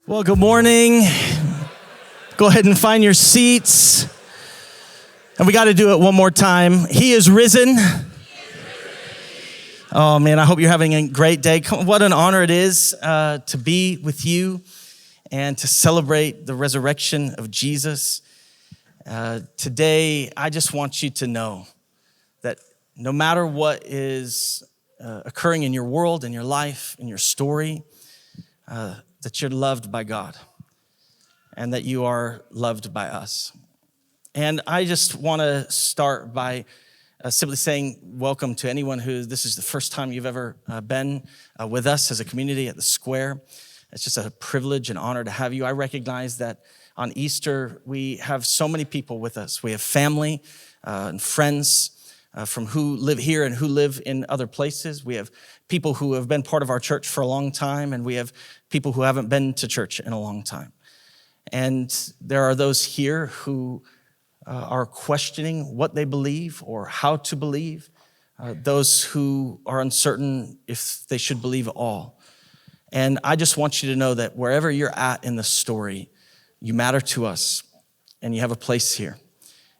Well, good morning. Go ahead and find your seats. And we got to do it one more time. He is risen. Oh, man, I hope you're having a great day. What an honor it is to be with you and to celebrate the resurrection of Jesus. Today, I just want you to know that no matter what is occurring in your world, in your life, in your story, that you're loved by God and that you are loved by us. And I just want to start by simply saying welcome to anyone who this is the first time you've ever been with us as a community at the Square. It's just a privilege and honor to have you. I recognize that on Easter, we have so many people with us. We have family and friends from who live here and who live in other places. We have people who have been part of our church for a long time, and we have people who haven't been to church in a long time. And there are those here who are questioning what they believe or how to believe, those who are uncertain if they should believe at all. And I just want you to know that wherever you're at in the story, you matter to us and you have a place here.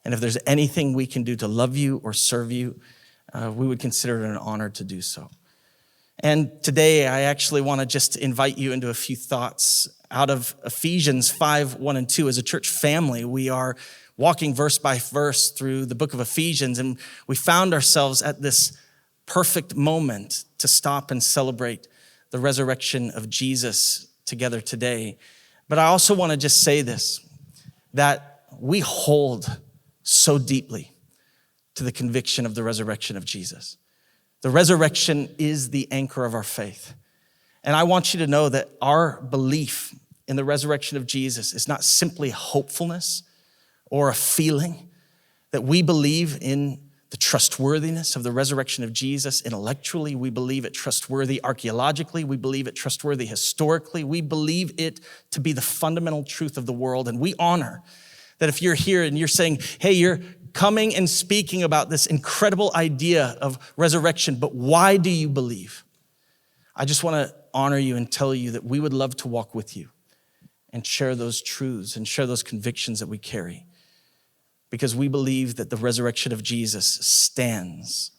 And if there's anything we can do to love you or serve you, we would consider it an honor to do so. And today, I actually want to just invite you into a few thoughts out of Ephesians 5:1-2. As a church family, we are walking verse by verse through the book of Ephesians, and we found ourselves at this perfect moment to stop and celebrate the resurrection of Jesus together today. But I also want to just say this, that we hold so deeply to the conviction of the resurrection of Jesus. The resurrection is the anchor of our faith. And I want you to know that our belief in the resurrection of Jesus is not simply hopefulness or a feeling, that we believe in the trustworthiness of the resurrection of Jesus intellectually. We believe it trustworthy archaeologically. We believe it trustworthy historically. We believe it to be the fundamental truth of the world. And we honor that if you're here and you're saying, hey, you're coming and speaking about this incredible idea of resurrection, but why do you believe? I just want to honor you and tell you that we would love to walk with you and share those truths and share those convictions that we carry, because we believe that the resurrection of Jesus stands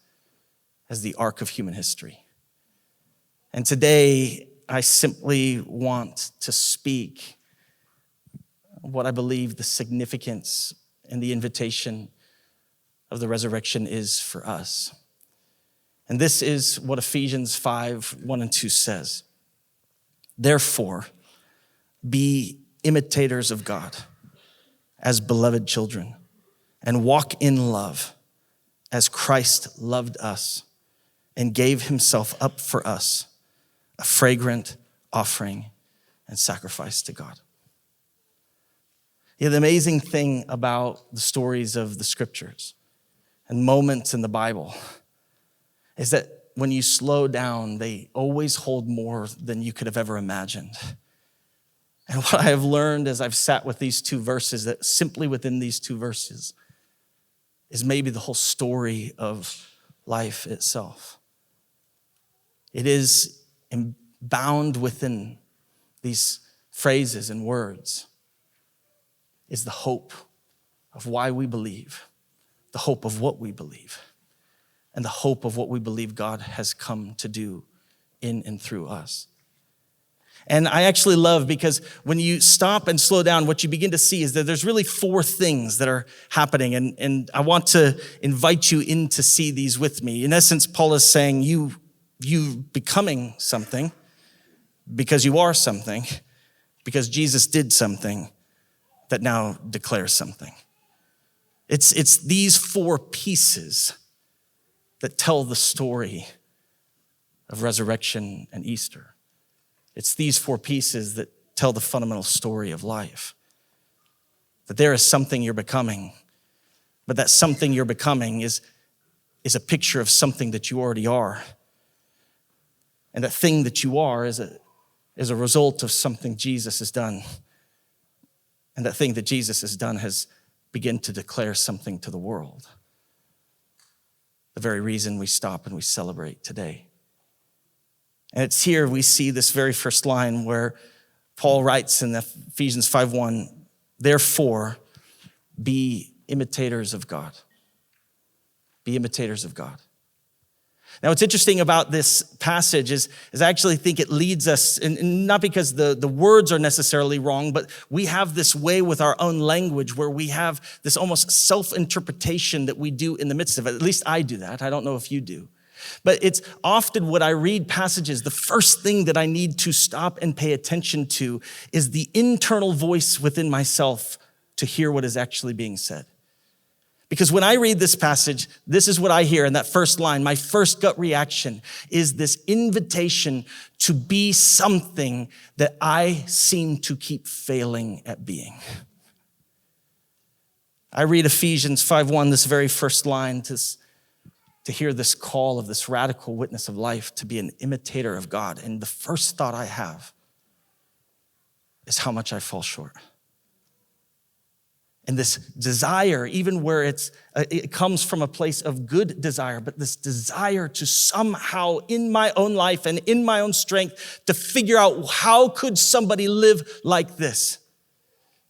as the arc of human history. And today, I simply want to speak what I believe the significance and the invitation of the resurrection is for us. And this is what Ephesians 5:1-2 says. Therefore, be imitators of God as beloved children, and walk in love as Christ loved us and gave himself up for us, a fragrant offering and sacrifice to God. Yeah, the amazing thing about the stories of the scriptures and moments in the Bible is that when you slow down, they always hold more than you could have ever imagined. And what I have learned as I've sat with these two verses, that simply within these two verses is maybe the whole story of life itself. It is bound within these phrases and words is the hope of why we believe, the hope of what we believe, and the hope of what we believe God has come to do in and through us. And I actually love, because when you stop and slow down, what you begin to see is that there's really four things that are happening. And I want to invite you in to see these with me. In essence, Paul is saying you becoming something because you are something, because Jesus did something that now declares something. It's these four pieces that tell the story of resurrection and Easter. It's these four pieces that tell the fundamental story of life. That there is something you're becoming, but that something you're becoming is a picture of something that you already are. And that thing that you are is a result of something Jesus has done. And that thing that Jesus has done has begun to declare something to the world. The very reason we stop and we celebrate today. And it's here we see this very first line where Paul writes in Ephesians 5:1, therefore, be imitators of God. Be imitators of God. Now, what's interesting about this passage is I actually think it leads us, and not because the words are necessarily wrong, but we have this way with our own language where we have this almost self-interpretation that we do in the midst of it. At least I do that. I don't know if you do. But it's often when I read passages, the first thing that I need to stop and pay attention to is the internal voice within myself to hear what is actually being said. Because when I read this passage, this is what I hear in that first line. My first gut reaction is this invitation to be something that I seem to keep failing at being. I read Ephesians 5:1, this very first line, to hear this call of this radical witness of life, to be an imitator of God. And the first thought I have is how much I fall short. And this desire, even where it comes from a place of good desire, but this desire to somehow in my own life and in my own strength to figure out how could somebody live like this,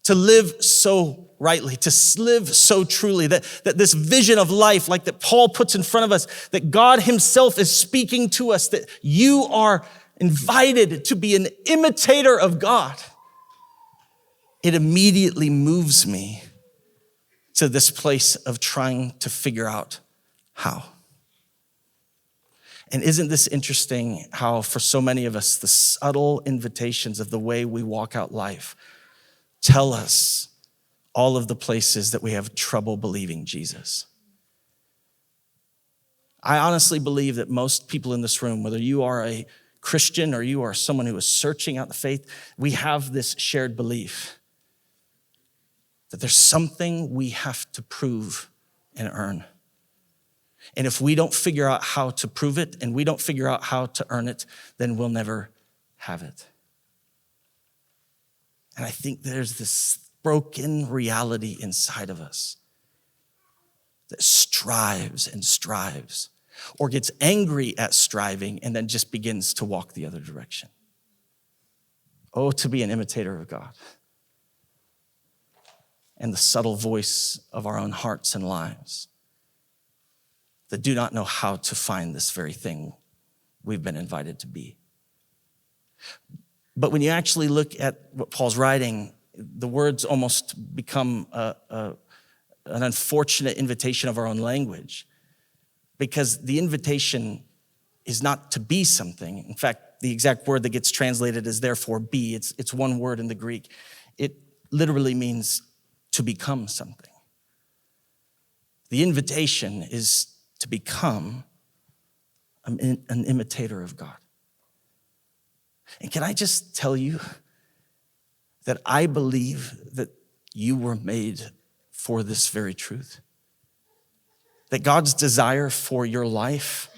to live so rightly, to live so truly, that this vision of life like that Paul puts in front of us, that God himself is speaking to us, that you are invited to be an imitator of God. It immediately moves me to this place of trying to figure out how. And isn't this interesting how for so many of us, the subtle invitations of the way we walk out life tell us all of the places that we have trouble believing Jesus. I honestly believe that most people in this room, whether you are a Christian or you are someone who is searching out the faith, we have this shared belief that there's something we have to prove and earn. And if we don't figure out how to prove it and we don't figure out how to earn it, then we'll never have it. And I think there's this broken reality inside of us that strives and strives, or gets angry at striving and then just begins to walk the other direction. Oh, to be an imitator of God. And the subtle voice of our own hearts and lives that do not know how to find this very thing we've been invited to be. But when you actually look at what Paul's writing, the words almost become an unfortunate invitation of our own language, because the invitation is not to be something. In fact, the exact word that gets translated as therefore be, it's one word in the Greek. It literally means to become something. The invitation is to become an imitator of God. And can I just tell you that I believe that you were made for this very truth? That God's desire for your life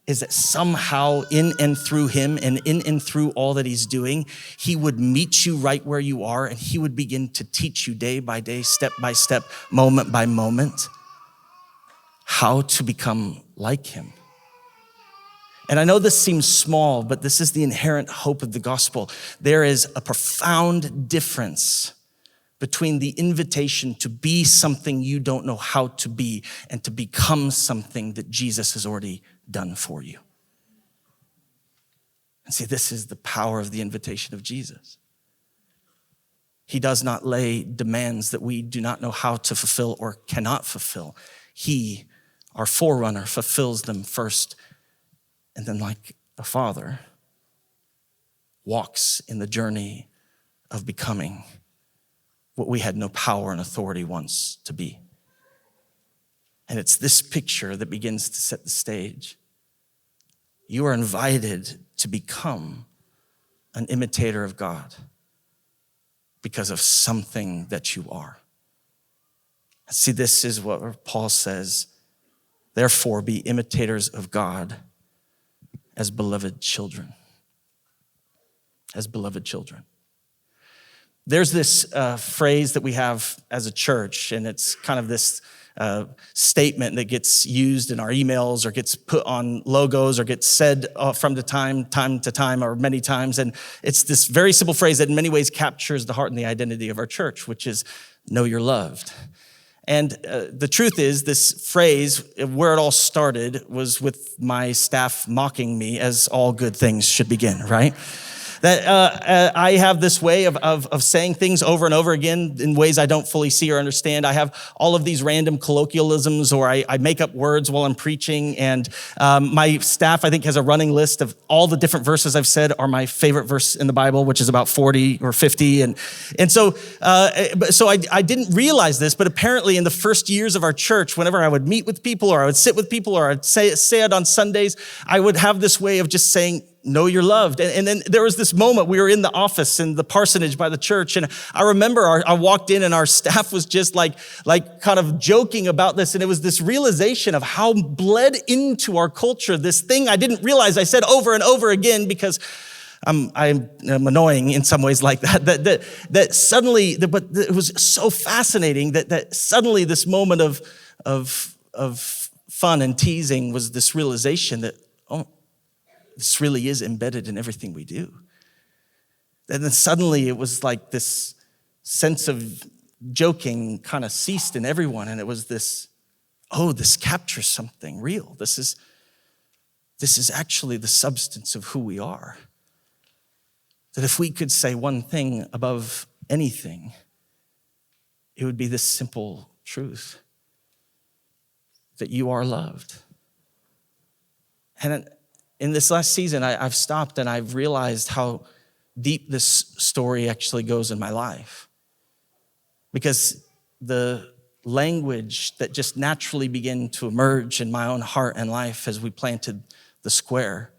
is that somehow in and through him and in and through all that he's doing, he would meet you right where you are and he would begin to teach you day by day, step by step, moment by moment, how to become like him. And I know this seems small, but this is the inherent hope of the gospel. There is a profound difference between the invitation to be something you don't know how to be and to become something that Jesus has already done for you. And see, this is the power of the invitation of Jesus. He does not lay demands that we do not know how to fulfill or cannot fulfill. He, our forerunner, fulfills them first, and then like a father, walks in the journey of becoming what we had no power and authority once to be. And it's this picture that begins to set the stage. You are invited to become an imitator of God because of something that you are. See, this is what Paul says. Therefore, be imitators of God as beloved children. As beloved children. There's this phrase that we have as a church, and it's kind of this statement that gets used in our emails or gets put on logos or gets said from time to time or many times. And it's this very simple phrase that in many ways captures the heart and the identity of our church, which is, know you're loved. And the truth is, this phrase, where it all started, was with my staff mocking me, as all good things should begin, right? That I have this way of saying things over and over again in ways I don't fully see or understand. I have all of these random colloquialisms, or I make up words while I'm preaching. And my staff, I think, has a running list of all the different verses I've said are my favorite verse in the Bible, which is about 40 or 50. And so I didn't realize this, but apparently in the first years of our church, whenever I would meet with people or I would sit with people or I'd say it on Sundays, I would have this way of just saying, know you're loved. And then there was this moment, we were in the office in the parsonage by the church. And I remember I walked in and our staff was just like kind of joking about this. And it was this realization of how bled into our culture, this thing I didn't realize I said over and over again because I'm annoying in some ways like that suddenly, but it was so fascinating that suddenly this moment of fun and teasing was this realization that, oh, this really is embedded in everything we do. And then suddenly it was like this sense of joking kind of ceased in everyone. And it was this, oh, this captures something real. This is actually the substance of who we are. That if we could say one thing above anything, it would be this simple truth, that you are loved. And in this last season, I've stopped and I've realized how deep this story actually goes in my life. Because the language that just naturally began to emerge in my own heart and life as we planted the square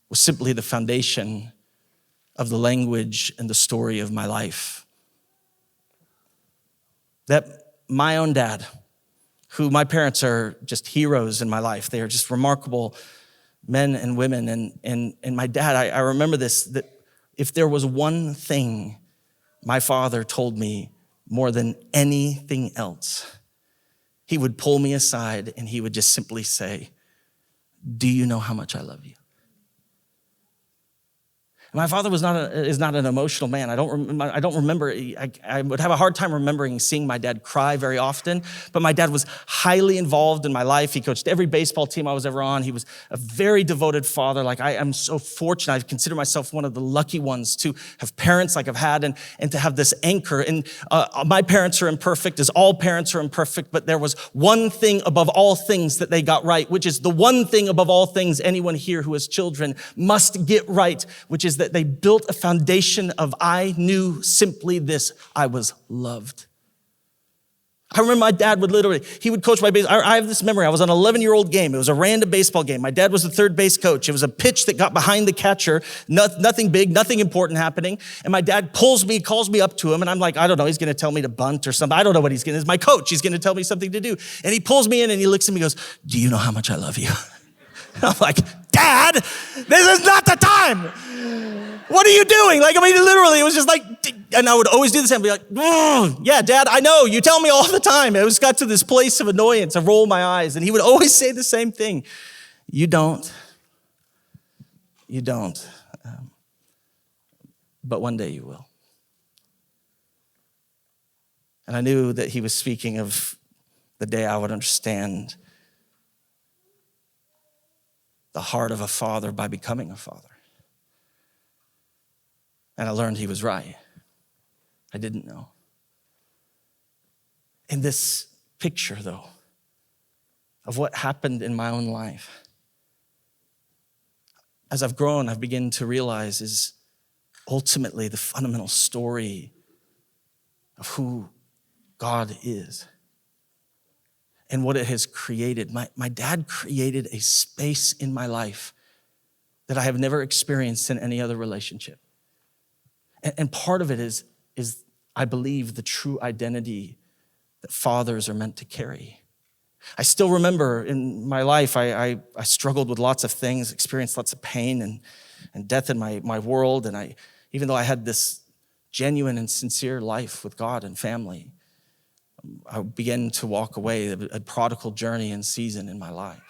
was simply the foundation of the language and the story of my life. That my own dad, who my parents are just heroes in my life, they are just remarkable men and women. And my dad, I remember this, that if there was one thing my father told me more than anything else, he would pull me aside and he would just simply say, do you know how much I love you? My father is not an emotional man. I don't remember. I would have a hard time remembering seeing my dad cry very often, but my dad was highly involved in my life. He coached every baseball team I was ever on. He was a very devoted father. Like, I am so fortunate. I consider myself one of the lucky ones to have parents like I've had and to have this anchor. And my parents are imperfect, as all parents are imperfect, but there was one thing above all things that they got right, which is the one thing above all things anyone here who has children must get right, which is that they built a foundation of, I knew simply this, I was loved. I remember my dad he would coach my baseball. I have this memory. I was on an 11-year-old game. It was a random baseball game. My dad was the third base coach. It was a pitch that got behind the catcher. Nothing big, nothing important happening. And my dad calls me up to him. And I'm like, I don't know, he's going to tell me to bunt or something. I don't know what he's my coach. He's going to tell me something to do. And he pulls me in and he looks at me and goes, do you know how much I love you? And I'm like, Dad, this is not the time. What are you doing? Literally, it was just like, and I would always do the same. Be like, yeah, Dad, I know. You tell me all the time. It was got to this place of annoyance. I roll my eyes. And he would always say the same thing. You don't. You don't. But one day you will. And I knew that he was speaking of the day I would understand the heart of a father by becoming a father. And I learned he was right. I didn't know. In this picture, though, of what happened in my own life, as I've grown, I've begun to realize is ultimately the fundamental story of who God is and what it has created. My dad created a space in my life that I have never experienced in any other relationship. And part of it is I believe, the true identity that fathers are meant to carry. I still remember in my life, I struggled with lots of things, experienced lots of pain and death in my world. And even though I had this genuine and sincere life with God and family, I began to walk away, a prodigal journey and season in my life.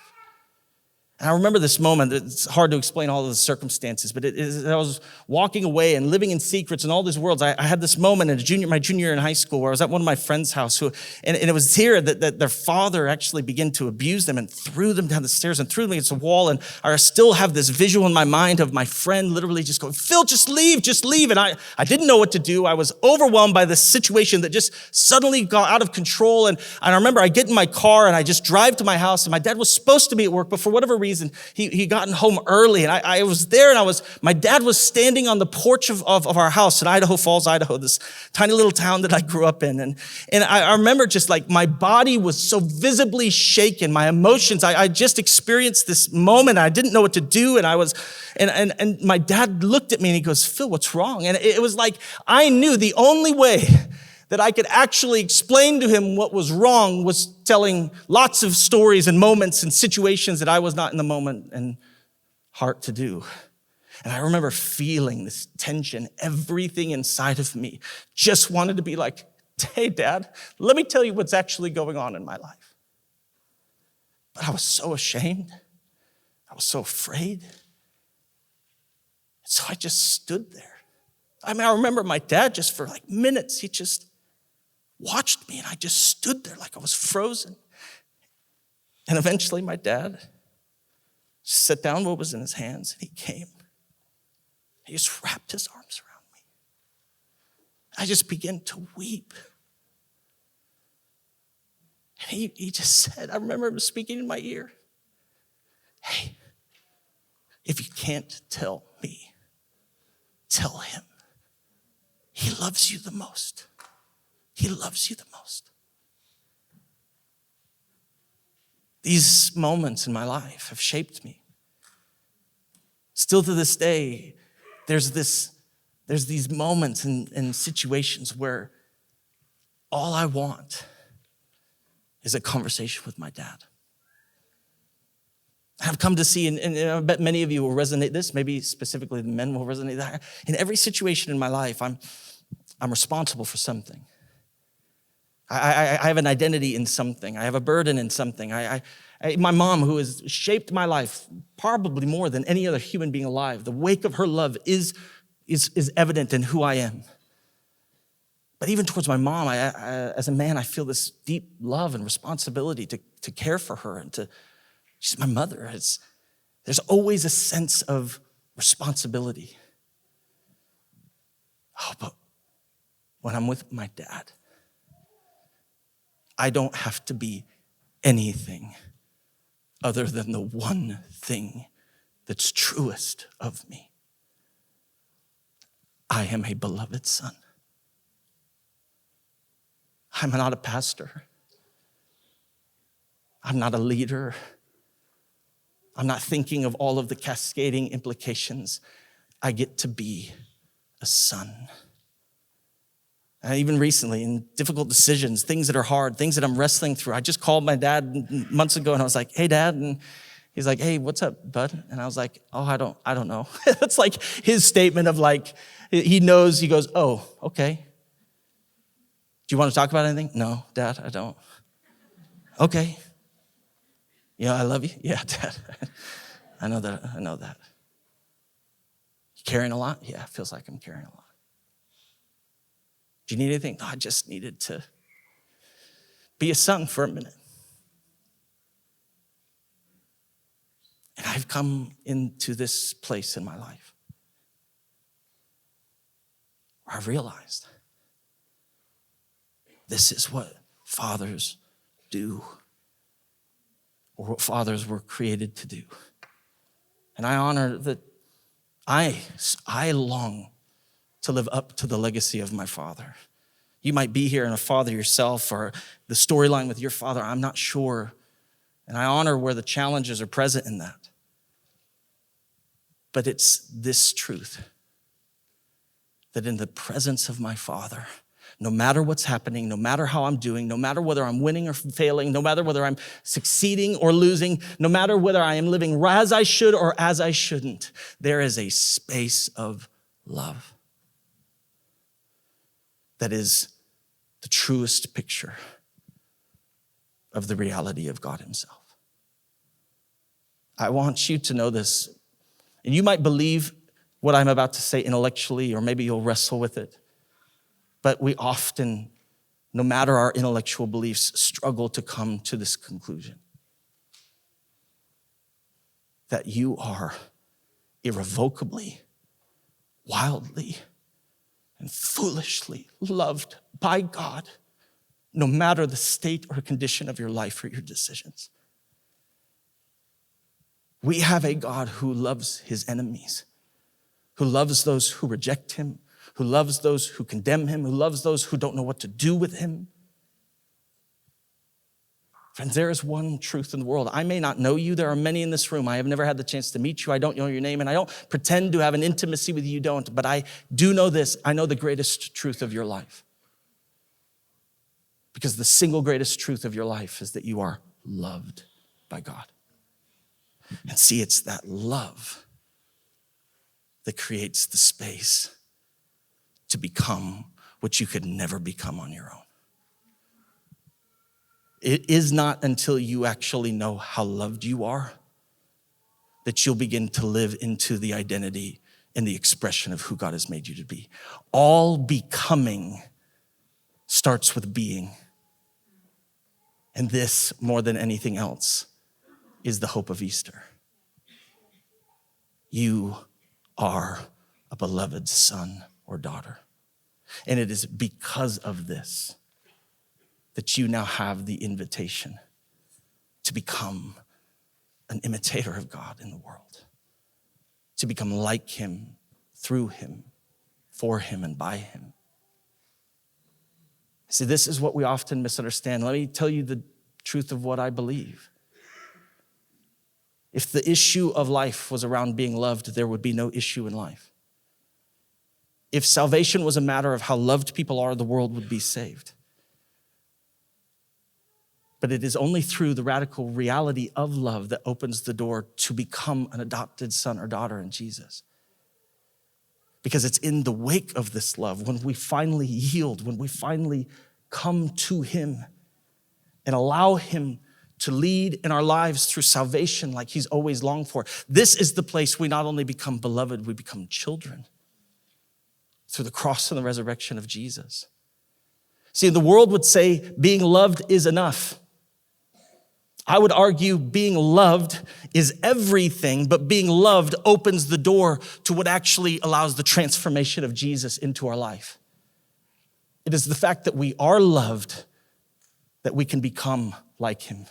And I remember this moment. It's hard to explain all of the circumstances, but I was walking away and living in secrets in all these worlds. I had this moment in my junior year in high school where I was at one of my friends' house, and it was here that their father actually began to abuse them and threw them down the stairs and threw them against a wall. And I still have this visual in my mind of my friend literally just going, "Phil, just leave. And I didn't know what to do. I was overwhelmed by this situation that just suddenly got out of control. And I remember I get in my car and I just drive to my house, and my dad was supposed to be at work, but for whatever reason, he gotten home early, and I was there, and my dad was standing on the porch of our house in Idaho Falls, Idaho, this tiny little town that I grew up in. And I remember just like my body was so visibly shaken, my emotions. I just experienced this moment. I didn't know what to do, and my dad looked at me and he goes, "Phil, what's wrong?" And it was like I knew the only way that I could actually explain to him what was wrong was telling lots of stories and moments and situations that I was not in the moment and heart to do. And I remember feeling this tension. Everything inside of me just wanted to be like, "Hey, Dad, let me tell you what's actually going on in my life." But I was so ashamed. I was so afraid. So I just stood there. I remember my dad just for like minutes, he just watched me, and I just stood there like I was frozen. And eventually my dad just set down what was in his hands, and he came. He just wrapped his arms around me. I just began to weep. And he just said, I remember him speaking in my ear, "Hey, if you can't tell me, tell him. He loves you the most. He loves you the most." These moments in my life have shaped me. Still to this day, there's these moments and situations where all I want is a conversation with my dad. I've come to see, and I bet many of you will resonate this, maybe specifically the men will resonate that. In every situation in my life, I'm responsible for something. I have an identity in something. I have a burden in something. My mom, who has shaped my life probably more than any other human being alive, the wake of her love is evident in who I am. But even towards my mom, as a man, I feel this deep love and responsibility to care for her and she's my mother. There's always a sense of responsibility. Oh, but when I'm with my dad, I don't have to be anything other than the one thing that's truest of me. I am a beloved son. I'm not a pastor. I'm not a leader. I'm not thinking of all of the cascading implications. I get to be a son. And even recently, in difficult decisions, things that are hard, things that I'm wrestling through, I just called my dad months ago and I was like, "Hey, Dad," and he's like, "Hey, what's up, bud?" And I was like, "Oh, I don't know." That's like his statement of like, he knows, he goes, "Oh, okay. Do you want to talk about anything?" "No, Dad, I don't." "Okay. Yeah, I love you." "Yeah, Dad." I know that. You carrying a lot? "Yeah, it feels like I'm carrying a lot." "Do you need anything?" "No, I just needed to be a son for a minute." And I've come into this place in my life where I've realized this is what fathers do, or what fathers were created to do. And I honor that I long to live up to the legacy of my father. You might be here and a father yourself, or the storyline with your father, I'm not sure. And I honor where the challenges are present in that. But it's this truth, that in the presence of my father, no matter what's happening, no matter how I'm doing, no matter whether I'm winning or failing, no matter whether I'm succeeding or losing, no matter whether I am living as I should or as I shouldn't, there is a space of love that is the truest picture of the reality of God himself. I want you to know this, and you might believe what I'm about to say intellectually, or maybe you'll wrestle with it, but we often, no matter our intellectual beliefs, struggle to come to this conclusion that you are irrevocably, wildly, and foolishly loved by God, no matter the state or condition of your life or your decisions. We have a God who loves his enemies, who loves those who reject him, who loves those who condemn him, who loves those who don't know what to do with him. Friends, there is one truth in the world. I may not know you. There are many in this room. I have never had the chance to meet you. I don't know your name, and I don't pretend to have an intimacy with you. You don't, but I do know this. I know the greatest truth of your life. Because the single greatest truth of your life is that you are loved by God. And see, it's that love that creates the space to become what you could never become on your own. It is not until you actually know how loved you are that you'll begin to live into the identity and the expression of who God has made you to be. All becoming starts with being. And this, more than anything else, is the hope of Easter. You are a beloved son or daughter. And it is because of this that you now have the invitation to become an imitator of God in the world, to become like him, through him, for him, and by him. See, this is what we often misunderstand. Let me tell you the truth of what I believe. If the issue of life was around being loved, there would be no issue in life. If salvation was a matter of how loved people are, the world would be saved. But it is only through the radical reality of love that opens the door to become an adopted son or daughter in Jesus. Because it's in the wake of this love, when we finally yield, when we finally come to him and allow him to lead in our lives through salvation like he's always longed for. This is the place we not only become beloved, we become children through the cross and the resurrection of Jesus. See, the world would say being loved is enough. I would argue being loved is everything, but being loved opens the door to what actually allows the transformation of Jesus into our life. It is the fact that we are loved that we can become like him.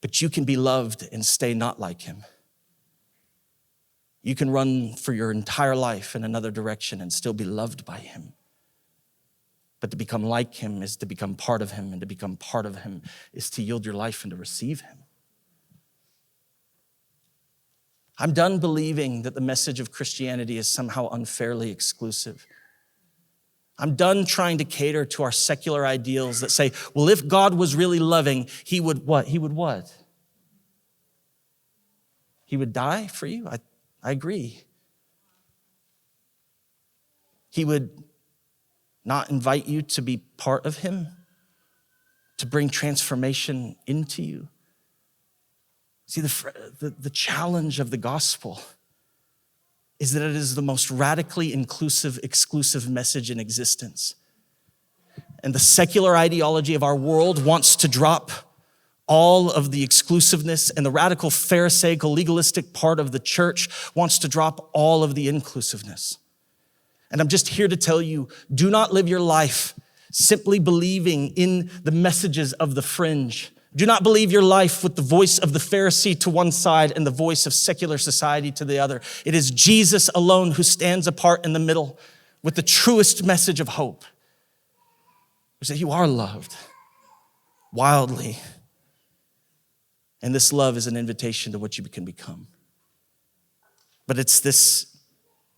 But you can be loved and stay not like him. You can run for your entire life in another direction and still be loved by him. But to become like him is to become part of him, and to become part of him is to yield your life and to receive him. I'm done believing that the message of Christianity is somehow unfairly exclusive. I'm done trying to cater to our secular ideals that say, well, if God was really loving, he would what? He would what? He would die for you? I agree. He would not invite you to be part of him, to bring transformation into you. See, the challenge of the gospel is that it is the most radically inclusive, exclusive message in existence. And the secular ideology of our world wants to drop all of the exclusiveness, and the radical Pharisaical, legalistic part of the church wants to drop all of the inclusiveness. And I'm just here to tell you, do not live your life simply believing in the messages of the fringe. Do not believe your life with the voice of the Pharisee to one side and the voice of secular society to the other. It is Jesus alone who stands apart in the middle with the truest message of hope. Is that you are loved wildly. And this love is an invitation to what you can become. But it's this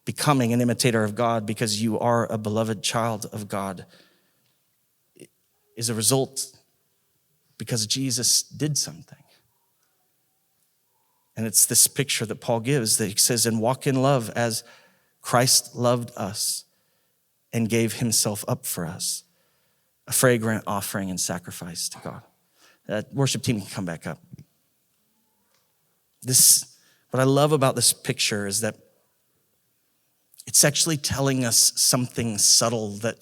becoming an imitator of God because you are a beloved child of God is a result because Jesus did something. And it's this picture that Paul gives that he says, and walk in love as Christ loved us and gave himself up for us, a fragrant offering and sacrifice to God. Worship team can come back up. What I love about this picture is that it's actually telling us something subtle that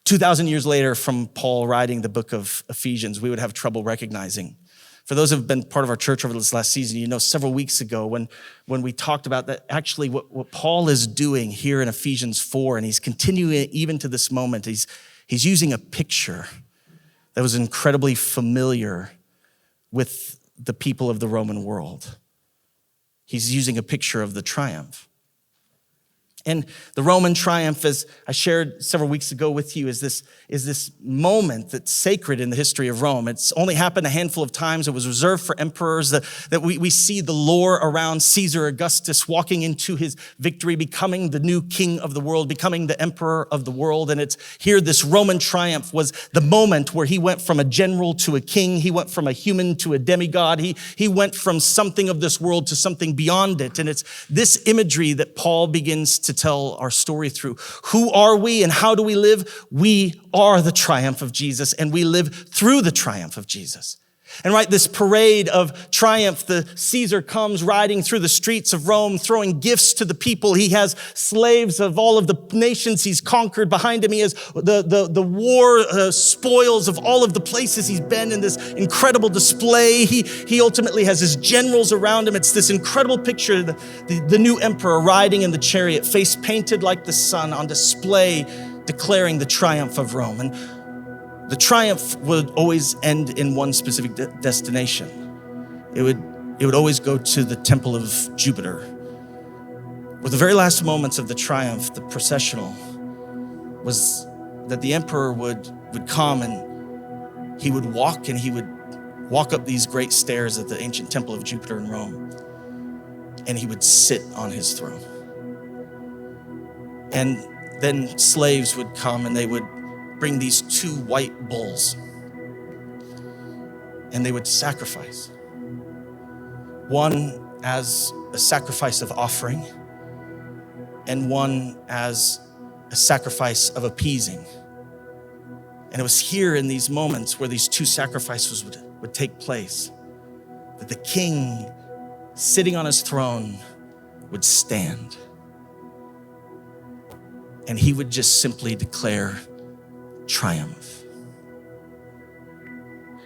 2,000 years later from Paul writing the book of Ephesians, we would have trouble recognizing. For those who have been part of our church over this last season, you know several weeks ago when we talked about that, actually what Paul is doing here in Ephesians 4, and he's continuing even to this moment, he's using a picture that was incredibly familiar with the people of the Roman world. He's using a picture of the triumph. And the Roman triumph, as I shared several weeks ago with you, is this moment that's sacred in the history of Rome. It's only happened a handful of times. It was reserved for emperors, that we see the lore around Caesar Augustus walking into his victory, becoming the new king of the world, becoming the emperor of the world. And it's here this Roman triumph was the moment where he went from a general to a king. He went from a human to a demigod. He went from something of this world to something beyond it. And it's this imagery that Paul begins to tell our story through. Who are we and how do we live? We are the triumph of Jesus, and we live through the triumph of Jesus. And right, this parade of triumph, the Caesar comes riding through the streets of Rome, throwing gifts to the people. He has slaves of all of the nations he's conquered behind him. He has the war spoils of all of the places he's been in this incredible display. He ultimately has his generals around him. It's this incredible picture, the new emperor riding in the chariot, face painted like the sun, on display, declaring the triumph of Rome. And the triumph would always end in one specific destination. It would always go to the temple of Jupiter. With the very last moments of the triumph, the processional, was that the emperor would come and he would walk up these great stairs at the ancient temple of Jupiter in Rome, and he would sit on his throne. And then slaves would come and they would bring these 2 white bulls, and they would sacrifice. One as a sacrifice of offering, and one as a sacrifice of appeasing. And it was here in these moments where these 2 sacrifices would take place that the king, sitting on his throne, would stand. And he would just simply declare triumph.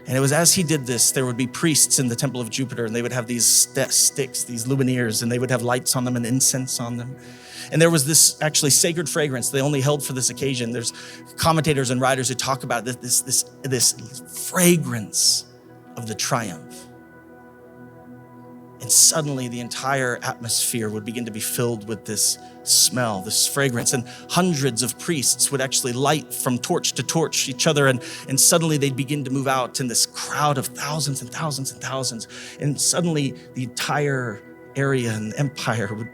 And it was as he did this, there would be priests in the temple of Jupiter, and they would have these sticks, these luminaires, and they would have lights on them and incense on them. And there was this actually sacred fragrance they only held for this occasion. There's commentators and writers who talk about this fragrance of the triumph. And suddenly the entire atmosphere would begin to be filled with this smell, this fragrance. And hundreds of priests would actually light from torch to torch each other. And suddenly they'd begin to move out in this crowd of thousands and thousands and thousands. And suddenly the entire area and empire would,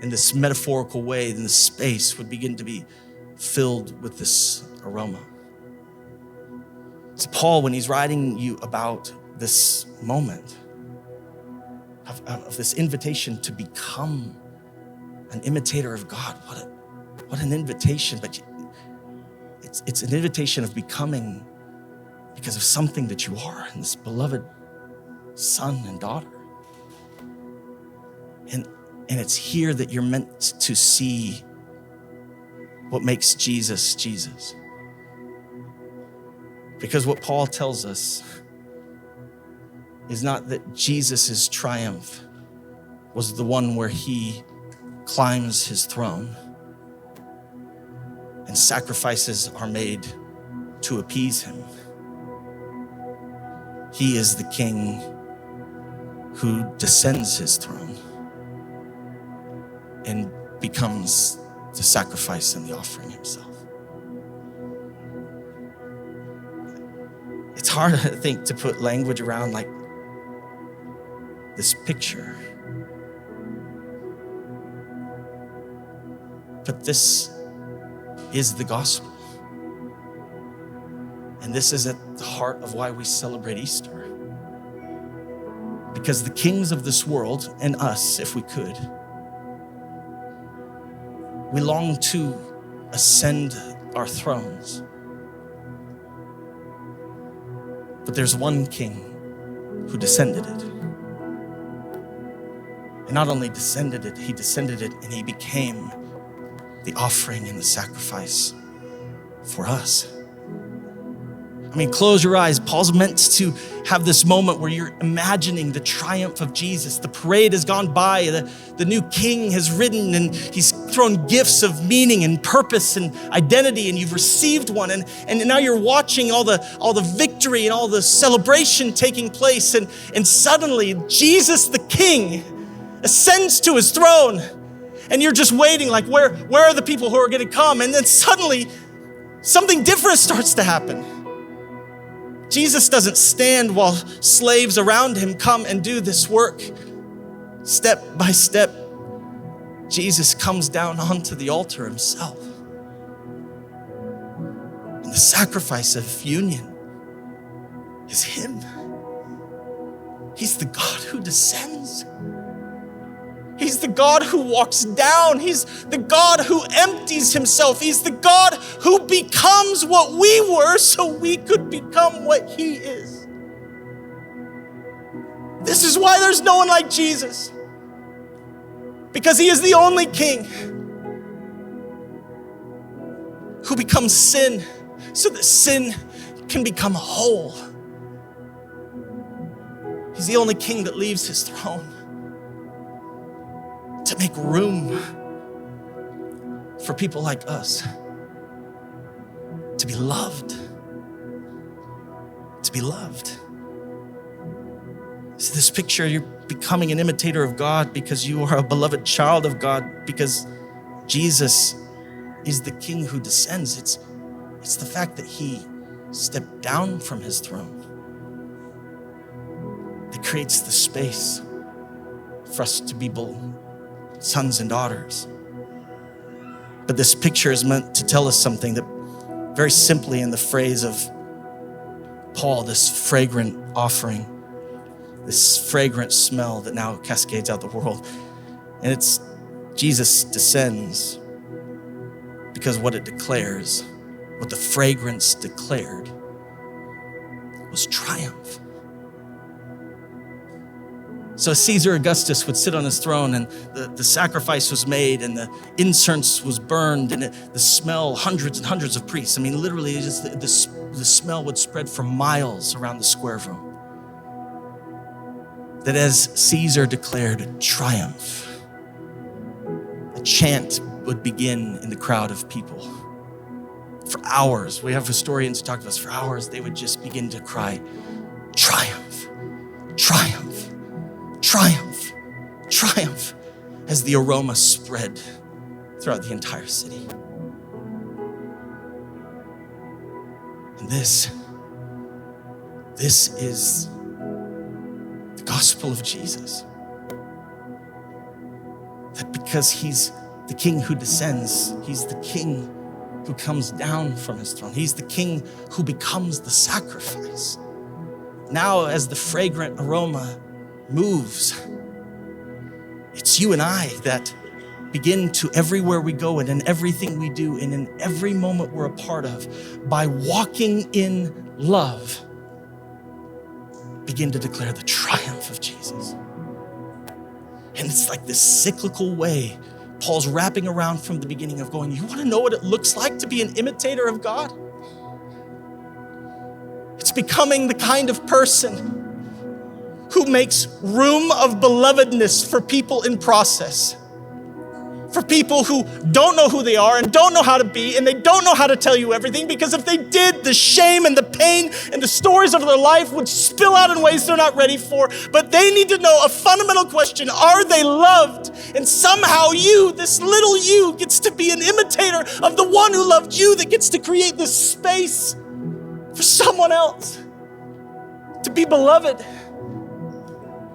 in this metaphorical way, in this space, would begin to be filled with this aroma. So Paul, when he's writing you about this moment, of this invitation to become an imitator of God. What an invitation, but it's an invitation of becoming because of something that you are, and this beloved son and daughter. And it's here that you're meant to see what makes Jesus, Jesus. Because what Paul tells us is not that Jesus' triumph was the one where he climbs his throne and sacrifices are made to appease him. He is the king who descends his throne and becomes the sacrifice and the offering himself. It's hard, I think, to put language around like this picture. But this is the gospel. And this is at the heart of why we celebrate Easter. Because the kings of this world, and us, if we could, we long to ascend our thrones. But there's one king who descended it. And not only descended it, he descended it and he became the offering and the sacrifice for us. I mean, close your eyes. Paul's meant to have this moment where you're imagining the triumph of Jesus. The parade has gone by. The new king has ridden and he's thrown gifts of meaning and purpose and identity, and you've received one. And now you're watching all the victory and all the celebration taking place. And suddenly Jesus, the king, ascends to his throne. And you're just waiting like, where are the people who are going to come? And then suddenly something different starts to happen. Jesus doesn't stand while slaves around him come and do this work. Step by step, Jesus comes down onto the altar himself. And the sacrifice of union is him. He's the God who descends. He's the God who walks down. He's the God who empties himself. He's the God who becomes what we were so we could become what he is. This is why there's no one like Jesus. Because he is the only king who becomes sin so that sin can become whole. He's the only king that leaves his throne to make room for people like us to be loved. To be loved. See this picture, you're becoming an imitator of God because you are a beloved child of God, because Jesus is the king who descends. It's the fact that he stepped down from his throne that creates the space for us to be sons and daughters. But this picture is meant to tell us something that very simply, in the phrase of Paul, this fragrant offering, this fragrant smell that now cascades out the world. And it's Jesus descends because what it declares, what the fragrance declared, was triumph. So Caesar Augustus would sit on his throne, and the sacrifice was made, and the incense was burned, and the smell, hundreds and hundreds of priests. I mean, literally, just the smell would spread for miles around the square room. That as Caesar declared triumph, a chant would begin in the crowd of people. For hours, we have historians who talk to us, for hours, they would just begin to cry, triumph, triumph, triumph, triumph, as the aroma spread throughout the entire city. And this is the gospel of Jesus. That because he's the king who descends, he's the king who comes down from his throne. He's the king who becomes the sacrifice. Now, as the fragrant aroma moves, it's you and I that begin to, everywhere we go and in everything we do and in every moment we're a part of, by walking in love, begin to declare the triumph of Jesus. And it's like this cyclical way Paul's wrapping around from the beginning of going, you want to know what it looks like to be an imitator of God? It's becoming the kind of person who makes room of belovedness for people in process. For people who don't know who they are and don't know how to be, and they don't know how to tell you everything, because if they did, the shame and the pain and the stories of their life would spill out in ways they're not ready for. But they need to know a fundamental question: are they loved? And somehow you, this little you, gets to be an imitator of the one who loved you, that gets to create this space for someone else to be beloved.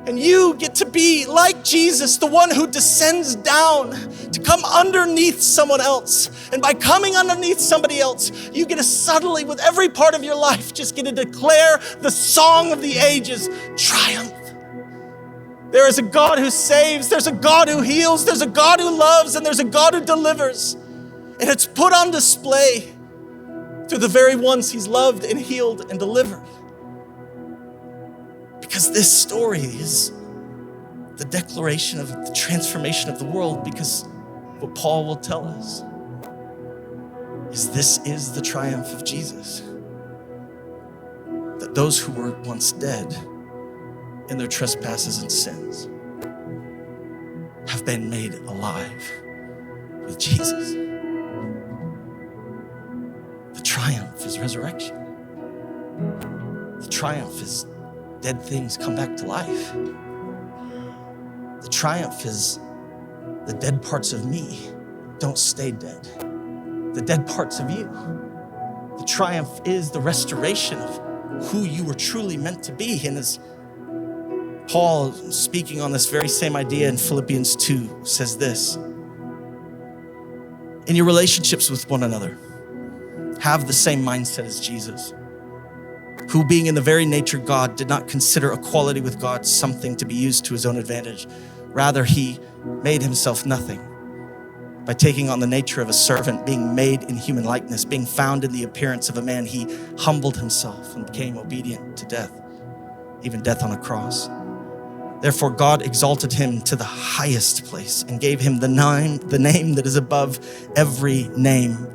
And you get to be like Jesus, the one who descends down to come underneath someone else. And by coming underneath somebody else, you get to suddenly, with every part of your life, just get to declare the song of the ages, triumph. There is a God who saves, there's a God who heals, there's a God who loves, and there's a God who delivers. And it's put on display through the very ones he's loved and healed and delivered. Because this story is the declaration of the transformation of the world, because what Paul will tell us is this is the triumph of Jesus. That those who were once dead in their trespasses and sins have been made alive with Jesus. The triumph is resurrection. The triumph is dead things come back to life. The triumph is the dead parts of me don't stay dead. The dead parts of you. The triumph is the restoration of who you were truly meant to be. And as Paul, speaking on this very same idea in Philippians 2, says this: in your relationships with one another, have the same mindset as Jesus, who being in the very nature God, did not consider equality with God something to be used to his own advantage. Rather, he made himself nothing by taking on the nature of a servant, being made in human likeness, being found in the appearance of a man. He humbled himself and became obedient to death, even death on a cross. Therefore, God exalted him to the highest place and gave him the name that is above every name,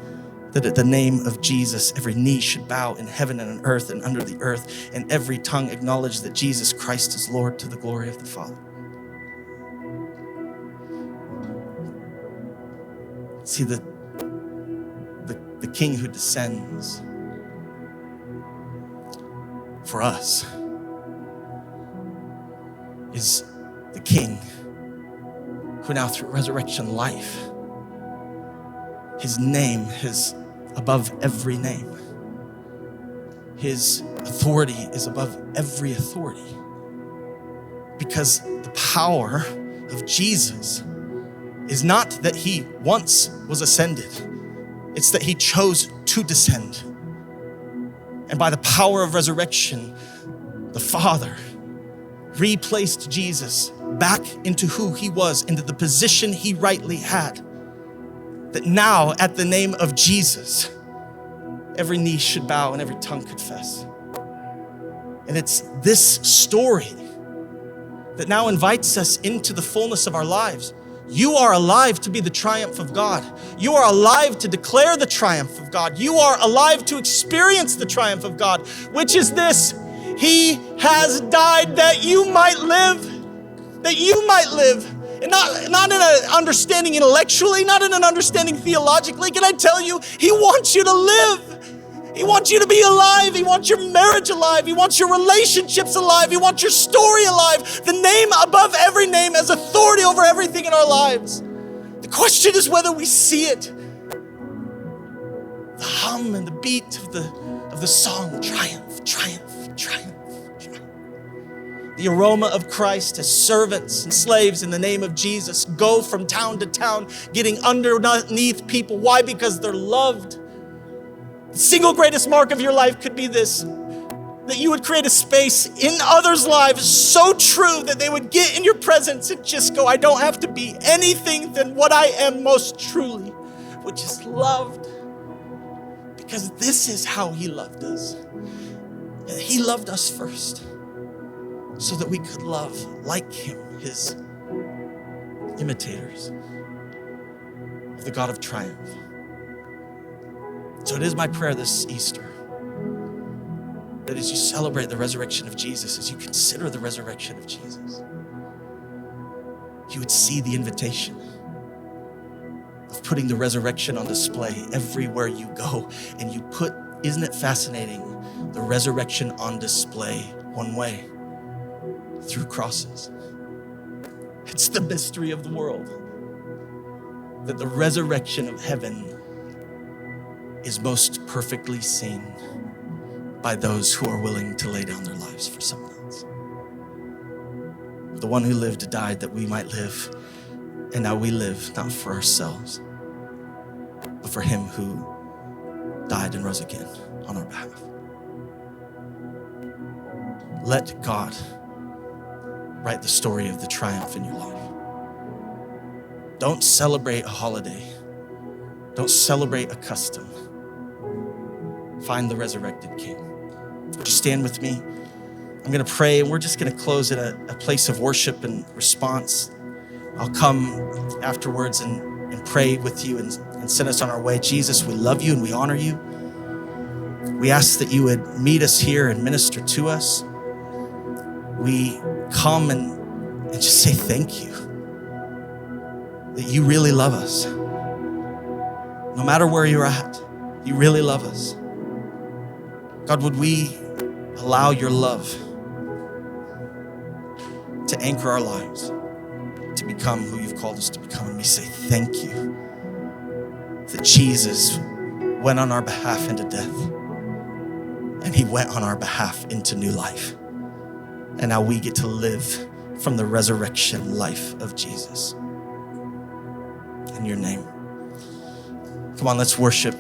that at the name of Jesus, every knee should bow in heaven and on earth and under the earth, and every tongue acknowledge that Jesus Christ is Lord, to the glory of the Father. See, the King who descends for us is the King who now through resurrection life, his name is above every name. His authority is above every authority, because the power of Jesus is not that he once was ascended. It's that he chose to descend. And by the power of resurrection, the Father replaced Jesus back into who he was, into the position he rightly had. That now at the name of Jesus, every knee should bow and every tongue confess. And it's this story that now invites us into the fullness of our lives. You are alive to be the triumph of God. You are alive to declare the triumph of God. You are alive to experience the triumph of God, which is this: he has died that you might live, that you might live. And not in an understanding intellectually, not in an understanding theologically. Can I tell you, he wants you to live. He wants you to be alive. He wants your marriage alive. He wants your relationships alive. He wants your story alive. The name above every name has authority over everything in our lives. The question is whether we see it. The hum and the beat of the song, triumph, triumph, triumph. The aroma of Christ as servants and slaves in the name of Jesus go from town to town, getting underneath people. Why? Because they're loved. The single greatest mark of your life could be this: that you would create a space in others' lives so true that they would get in your presence and just go, I don't have to be anything than what I am most truly, which is loved. Because this is how he loved us. And he loved us first so that we could love like him, his imitators of the God of triumph. So it is my prayer this Easter that as you celebrate the resurrection of Jesus, as you consider the resurrection of Jesus, you would see the invitation of putting the resurrection on display everywhere you go. And you put, isn't it fascinating, the resurrection on display one way, through crosses. It's the mystery of the world that the resurrection of heaven is most perfectly seen by those who are willing to lay down their lives for someone else. The one who lived died that we might live, and now we live not for ourselves, but for him who died and rose again on our behalf. Let God write the story of the triumph in your life. Don't celebrate a holiday. Don't celebrate a custom. Find the resurrected King. Would you stand with me I'm going to pray, and we're just going to close in a place of worship and response. I'll come afterwards and pray with you and send us on our way. Jesus, we love you and we honor you. We ask that you would meet us here and minister to us. We come and just say thank you, that you really love us. No matter where you're at, you really love us. God, would we allow your love to anchor our lives, to become who you've called us to become. And we say thank you that Jesus went on our behalf into death, and he went on our behalf into new life. And now we get to live from the resurrection life of Jesus. In your name. Come on, let's worship.